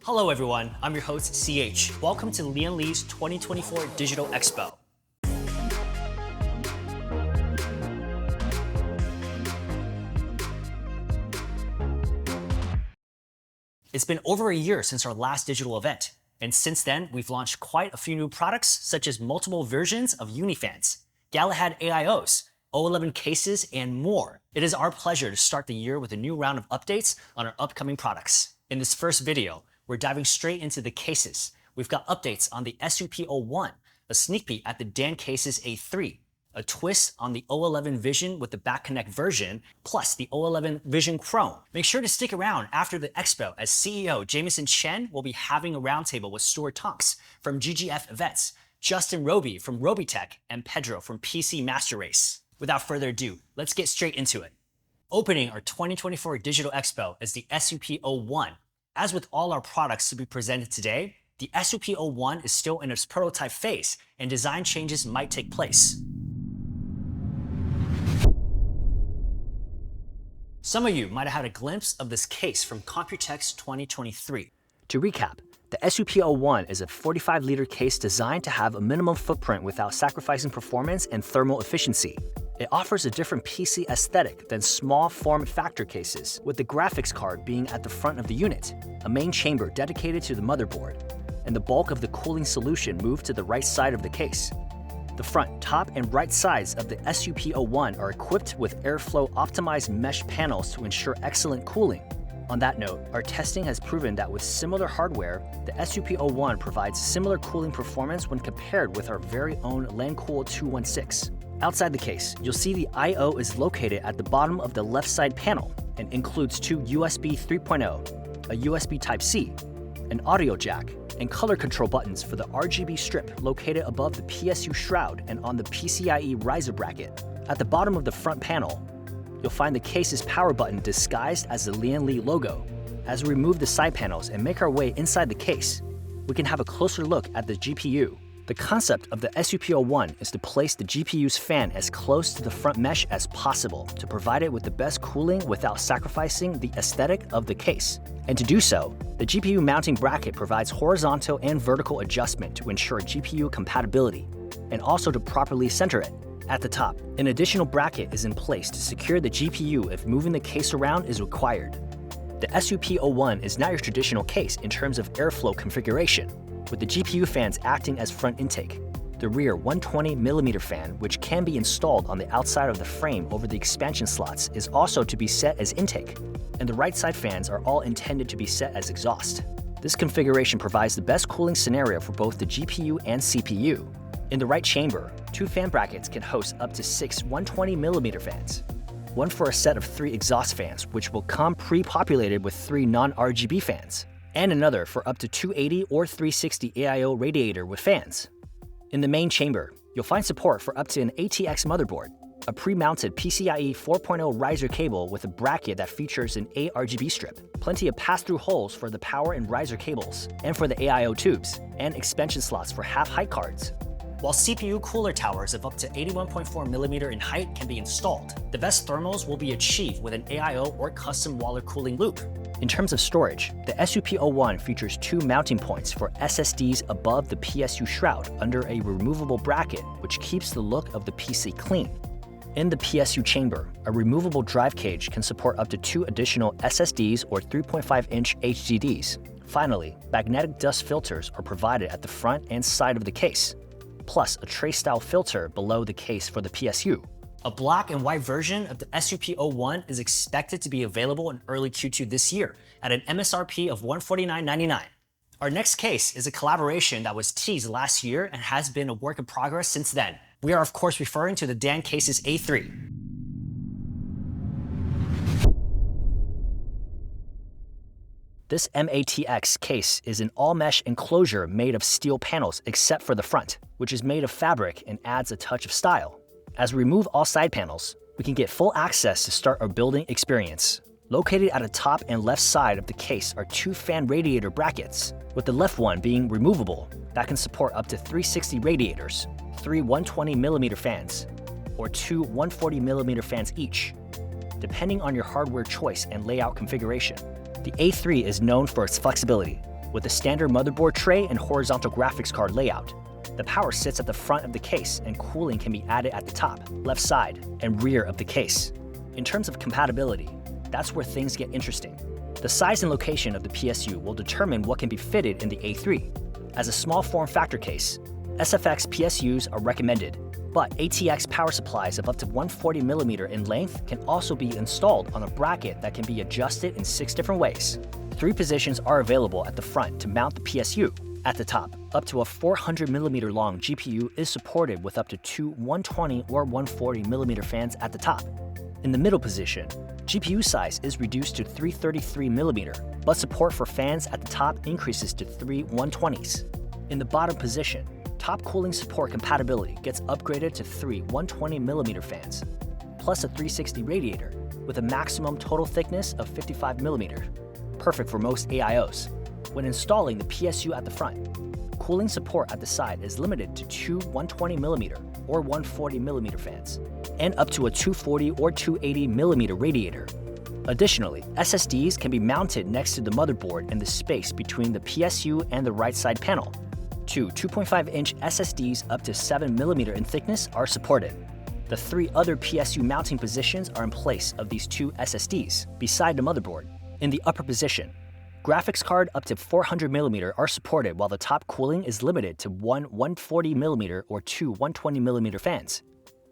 Hello everyone, I'm your host CH. Welcome to Lian Li's 2024 Digital Expo. It's been over a year since our last digital event, and since then we've launched quite a few new products such as multiple versions of Unifans, Galahad AIOs, O11 cases, and more. It is our pleasure to start the year with a new round of updates on our upcoming products. In this first video, we're diving straight into the cases. We've got updates on the SUP01, a sneak peek at the Dan Cases A3, a twist on the O11 Vision with the Back Connect version, plus the O11 Vision Chrome. Make sure to stick around after the expo as CEO Jameson Chen will be having a roundtable with Stuart Tonks from GGF Events, Justin Roby from Robitech, and Pedro from PC Master Race. Without further ado, let's get straight into it. Opening our 2024 Digital Expo is the SUP01. As with all our products to be presented today, the SUP01 is still in its prototype phase and design changes might take place. Some of you might have had a glimpse of this case from Computex 2023. To recap, the SUP01 is a 45-liter case designed to have a minimum footprint without sacrificing performance and thermal efficiency. It offers a different PC aesthetic than small form factor cases, with the graphics card being at the front of the unit, a main chamber dedicated to the motherboard, and the bulk of the cooling solution moved to the right side of the case. The front, top, and right sides of the SUP01 are equipped with airflow optimized mesh panels to ensure excellent cooling. On that note, our testing has proven that with similar hardware, the SUP01 provides similar cooling performance when compared with our very own Landcool 216. Outside the case, you'll see the I/O is located at the bottom of the left side panel and includes two USB 3.0, a USB Type-C, an audio jack, and color control buttons for the RGB strip located above the PSU shroud and on the PCIe riser bracket. At the bottom of the front panel, you'll find the case's power button disguised as the Lian Li logo. As we remove the side panels and make our way inside the case, we can have a closer look at the GPU. The concept of the SUP01 is to place the GPU's fan as close to the front mesh as possible to provide it with the best cooling without sacrificing the aesthetic of the case. And to do so, the GPU mounting bracket provides horizontal and vertical adjustment to ensure GPU compatibility, and also to properly center it. At the top, an additional bracket is in place to secure the GPU if moving the case around is required. The SUP01 is not your traditional case in terms of airflow configuration, with the GPU fans acting as front intake. The rear 120mm fan, which can be installed on the outside of the frame over the expansion slots, is also to be set as intake, and the right side fans are all intended to be set as exhaust. This configuration provides the best cooling scenario for both the GPU and CPU. In the right chamber, two fan brackets can host up to 6 120mm fans, one for a set of 3 exhaust fans, which will come pre-populated with 3 non-RGB fans, and another for up to 280 or 360 AIO radiator with fans. In the main chamber, you'll find support for up to an ATX motherboard, a pre-mounted PCIe 4.0 riser cable with a bracket that features an ARGB strip, plenty of pass-through holes for the power and riser cables, and for the AIO tubes, and expansion slots for half-height cards. While CPU cooler towers of up to 81.4mm in height can be installed, the best thermals will be achieved with an AIO or custom water cooling loop. In terms of storage, the SUP01 features 2 mounting points for SSDs above the PSU shroud under a removable bracket, which keeps the look of the PC clean. In the PSU chamber, a removable drive cage can support up to 2 additional SSDs or 3.5-inch HDDs. Finally, magnetic dust filters are provided at the front and side of the case, plus a tray-style filter below the case for the PSU. A black and white version of the SUP01 is expected to be available in early Q2 this year at an MSRP of $149.99. Our next case is a collaboration that was teased last year and has been a work in progress since then. We are of course referring to the Dan Cases A3. This MATX case is an all-mesh enclosure made of steel panels except for the front, which is made of fabric and adds a touch of style. As we remove all side panels, we can get full access to start our building experience. Located at the top and left side of the case are 2 fan radiator brackets, with the left one being removable that can support up to 360 radiators, 3 120mm fans, or 2 140mm fans each, depending on your hardware choice and layout configuration. The A3 is known for its flexibility. with a standard motherboard tray and horizontal graphics card layout. The power sits at the front of the case and cooling can be added at the top, left side, and rear of the case. In terms of compatibility, that's where things get interesting. The size and location of the PSU will determine what can be fitted in the A3. As a small form factor case, SFX PSUs are recommended, but ATX power supplies of up to 140mm in length can also be installed on a bracket that can be adjusted in 6 different ways. 3 positions are available at the front to mount the PSU. At the top, up to a 400mm long GPU is supported with up to 2 120 or 140mm fans at the top. In the middle position, GPU size is reduced to 333mm, but support for fans at the top increases to 3 120s. In the bottom position, top cooling support compatibility gets upgraded to 3 120mm fans, plus a 360 radiator with a maximum total thickness of 55mm, perfect for most AIOs. When installing the PSU at the front, cooling support at the side is limited to 2 120mm or 140mm fans, and up to a 240 or 280mm radiator. Additionally, SSDs can be mounted next to the motherboard in the space between the PSU and the right side panel. 2 2.5-inch SSDs up to 7mm in thickness are supported. The 3 other PSU mounting positions are in place of these 2 SSDs, beside the motherboard. In the upper position, graphics card up to 400mm are supported while the top cooling is limited to 1 140mm or 2 120mm fans.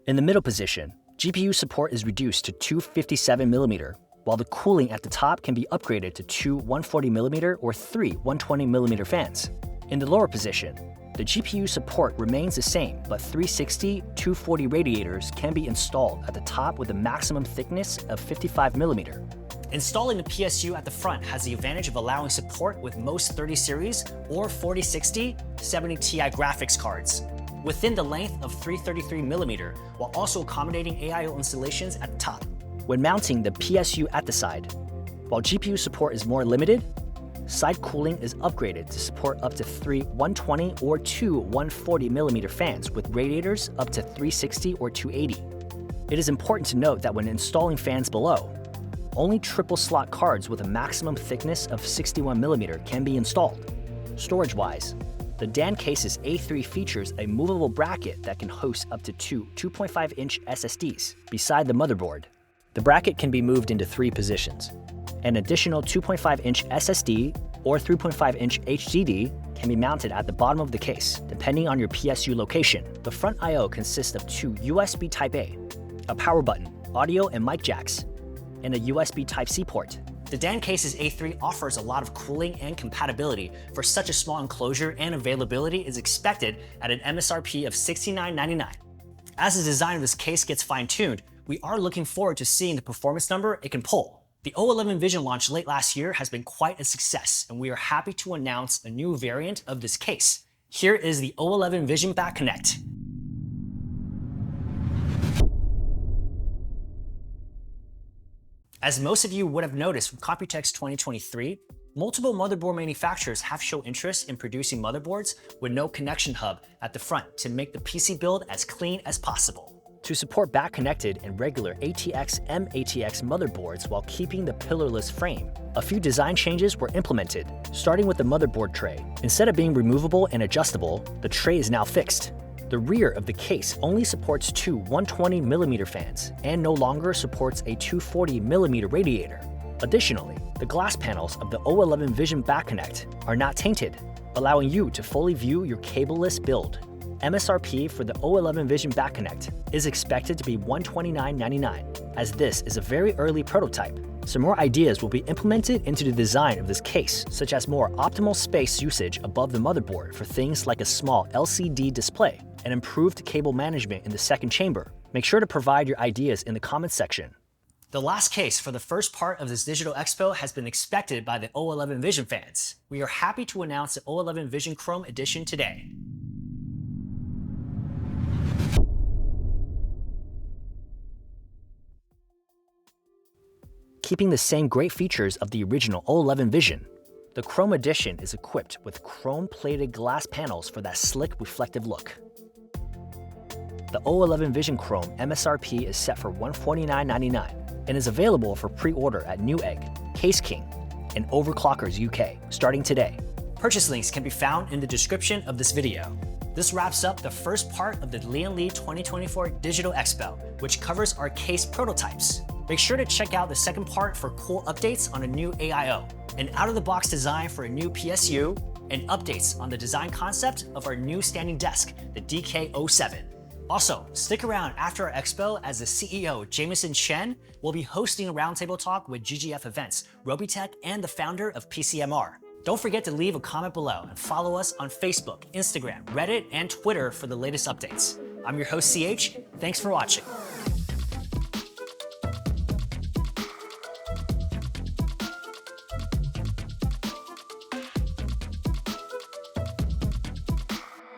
In the middle position, GPU support is reduced to 2 57mm, while the cooling at the top can be upgraded to 2 140mm or 3 120mm fans. In the lower position, the GPU support remains the same, but 360 240 radiators can be installed at the top with a maximum thickness of 55mm. Installing the PSU at the front has the advantage of allowing support with most 30 series or 4060 70 Ti graphics cards within the length of 333mm, while also accommodating AIO installations at the top. When mounting the PSU at the side, while GPU support is more limited, side cooling is upgraded to support up to 3 120 or 2 140mm fans with radiators up to 360 or 280. It is important to note that when installing fans below, only triple slot cards with a maximum thickness of 61mm can be installed. Storage-wise, the DAN case's A3 features a movable bracket that can host up to 2 2.5-inch SSDs beside the motherboard. The bracket can be moved into 3 positions. An additional 2.5-inch SSD or 3.5-inch HDD can be mounted at the bottom of the case, depending on your PSU location. The front I/O consists of 2 USB Type-A, a power button, audio and mic jacks, and a USB Type-C port. The DAN case's A3 offers a lot of cooling and compatibility for such a small enclosure, and availability is expected at an MSRP of $69.99. As the design of this case gets fine-tuned, we are looking forward to seeing the performance number it can pull. The O11 Vision launch late last year has been quite a success, and we are happy to announce a new variant of this case. Here is the O11 Vision Back Connect. As most of you would have noticed from Computex 2023, multiple motherboard manufacturers have shown interest in producing motherboards with no connection hub at the front to make the PC build as clean as possible. To support back-connected and regular ATX M-ATX motherboards while keeping the pillarless frame, a few design changes were implemented, starting with the motherboard tray. Instead of being removable and adjustable, the tray is now fixed. The rear of the case only supports 2 120mm fans and no longer supports a 240mm radiator. Additionally, the glass panels of the O11 Vision Back Connect are not tainted, allowing you to fully view your cableless build. MSRP for the O11 Vision Back Connect is expected to be $129.99, as this is a very early prototype. Some more ideas will be implemented into the design of this case, such as more optimal space usage above the motherboard for things like a small LCD display and improved cable management in the second chamber. Make sure to provide your ideas in the comments section. The last case for the first part of this digital expo has been expected by the O11 Vision fans. We are happy to announce the O11 Vision Chrome Edition today. Keeping the same great features of the original O11 Vision, the Chrome Edition is equipped with chrome-plated glass panels for that slick, reflective look. The O11 Vision Chrome MSRP is set for $149.99 and is available for pre-order at Newegg, Case King, and Overclockers UK starting today. Purchase links can be found in the description of this video. This wraps up the first part of the Lian Li 2024 Digital Expo, which covers our case prototypes. Make sure to check out the second part for cool updates on a new AIO, an out-of-the-box design for a new PSU, and updates on the design concept of our new standing desk, the DK07. Also, stick around after our expo as the CEO, Jameson Chen, will be hosting a roundtable talk with GGF Events, Robitech, and the founder of PCMR. Don't forget to leave a comment below and follow us on Facebook, Instagram, Reddit, and Twitter for the latest updates. I'm your host, CH. Thanks for watching.